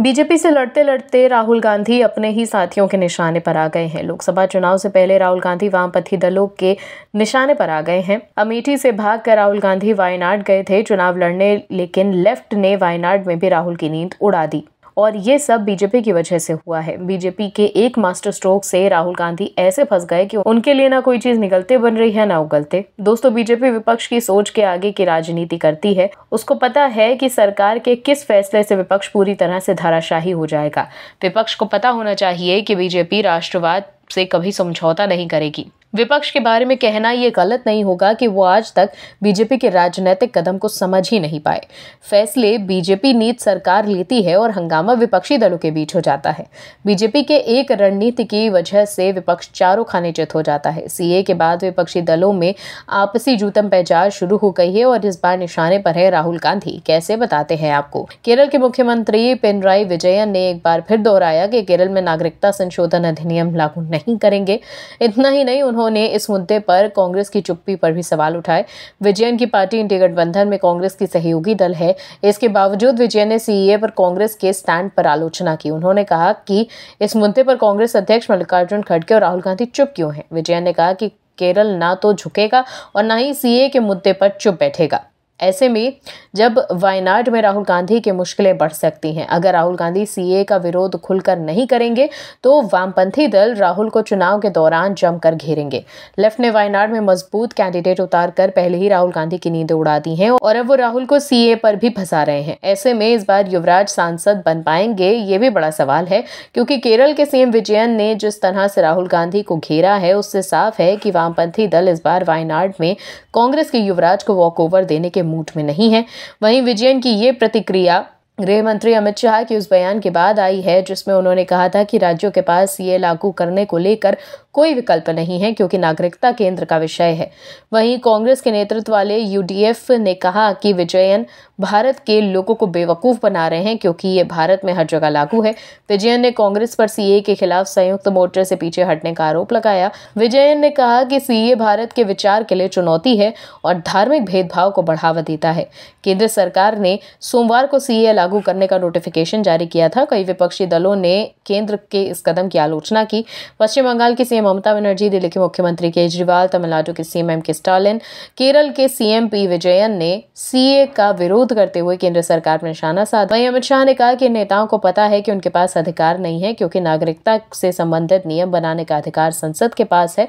BJP से लड़ते लड़ते राहुल गांधी अपने ही साथियों के निशाने पर आ गए हैं। लोकसभा चुनाव से पहले राहुल गांधी वामपंथी दलों के निशाने पर आ गए हैं। अमेठी से भागकर राहुल गांधी वायनाड गए थे चुनाव लड़ने, लेकिन लेफ्ट ने वायनाड में भी राहुल की नींद उड़ा दी और ये सब बीजेपी की वजह से हुआ है। बीजेपी के एक मास्टर स्ट्रोक से राहुल गांधी ऐसे फंस गए कि उनके लिए ना कोई चीज निगलते बन रही है ना उगलते। दोस्तों, बीजेपी विपक्ष की सोच के आगे की राजनीति करती है। उसको पता है कि सरकार के किस फैसले से विपक्ष पूरी तरह से धराशायी हो जाएगा। विपक्ष को पता होना चाहिए कि बीजेपी राष्ट्रवाद से कभी समझौता नहीं करेगी। विपक्ष के बारे में कहना ये गलत नहीं होगा कि वो आज तक बीजेपी के राजनीतिक कदम को समझ ही नहीं पाए। फैसले बीजेपी नीति सरकार लेती है और हंगामा विपक्षी दलों के बीच हो जाता है। बीजेपी के एक रणनीति की वजह से विपक्ष चारों खाने चित हो जाता है। सीए के बाद विपक्षी दलों में आपसी जूतम पैंचार शुरू हो गई है और इस बार निशाने पर है राहुल गांधी। कैसे, बताते हैं आपको। केरल के मुख्यमंत्री पिनराई विजयन ने एक बार फिर दोहराया कि केरल में नागरिकता संशोधन अधिनियम लागू नहीं करेंगे। इतना ही नहीं, उन्होंने इस मुद्दे पर कांग्रेस की चुप्पी पर भी सवाल उठाए। विजयन की पार्टी इंडी गठबंधन में कांग्रेस की सहयोगी दल है। इसके बावजूद विजयन ने सीए पर कांग्रेस के स्टैंड पर आलोचना की। उन्होंने कहा कि इस मुद्दे पर कांग्रेस अध्यक्ष मल्लिकार्जुन खड़गे और राहुल गांधी चुप क्यों हैं। विजयन ने कहा कि केरल ना तो झुकेगा और ना ही सीए के मुद्दे पर चुप बैठेगा। ऐसे में जब वायनाड में राहुल गांधी की मुश्किलें बढ़ सकती हैं। अगर राहुल गांधी सीए का विरोध खुलकर नहीं करेंगे तो वामपंथी दल राहुल को चुनाव के दौरान जमकर घेरेंगे। लेफ्ट ने वायनाड में मजबूत कैंडिडेट उतारकर पहले ही राहुल गांधी की नींदें उड़ा दी हैं और अब वो राहुल को सीए पर भी फंसा रहे हैं। ऐसे में इस बार युवराज सांसद बन पाएंगे, ये भी बड़ा सवाल है, क्योंकि केरल के सीएम विजयन ने जिस तरह से राहुल गांधी को घेरा है उससे साफ है कि वामपंथी दल इस बार वायनाड में कांग्रेस के युवराज को वॉकओवर देने के मूड में नहीं है। वहीं विजयन की ये प्रतिक्रिया गृह मंत्री अमित शाह के उस बयान के बाद आई है जिसमें उन्होंने कहा था कि राज्यों के पास सीए लागू करने को लेकर कोई विकल्प नहीं है क्योंकि नागरिकता केंद्र का विषय है। वहीं कांग्रेस के नेतृत्व वाले यूडीएफ ने कहा कि विजयन भारत के लोगों को बेवकूफ बना रहे हैं क्योंकि ये भारत में हर जगह लागू है। विजयन ने कांग्रेस पर सीए के खिलाफ संयुक्त मोर्चे से पीछे हटने का आरोप लगाया। विजयन ने कहा कि सीए भारत के विचार के लिए चुनौती है और धार्मिक भेदभाव को बढ़ावा देता है। केंद्र सरकार ने सोमवार को सीए लागू करने का नोटिफिकेशन जारी किया था। कई विपक्षी दलों ने केंद्र के इस कदम की आलोचना की। पश्चिम बंगाल की सीएम ममता बनर्जी, दिल्ली के मुख्यमंत्री केजरीवाल, तमिलनाडु के सीएम एम के स्टालिन, केरल के सीएम पी विजयन ने सीए का विरोध करते हुए केंद्र सरकार पर निशाना साधा। वहीं अमित शाह ने कहा कि नेताओं को पता है कि उनके पास अधिकार नहीं है क्योंकि नागरिकता से संबंधित नियम बनाने का अधिकार संसद के पास है,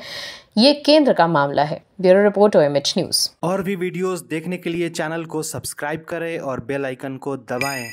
ये केंद्र का मामला है। Bureau report OMH news. और भी वीडियोस देखने के लिए चैनल को सब्सक्राइब करें और बेल आइकन को दबाएं।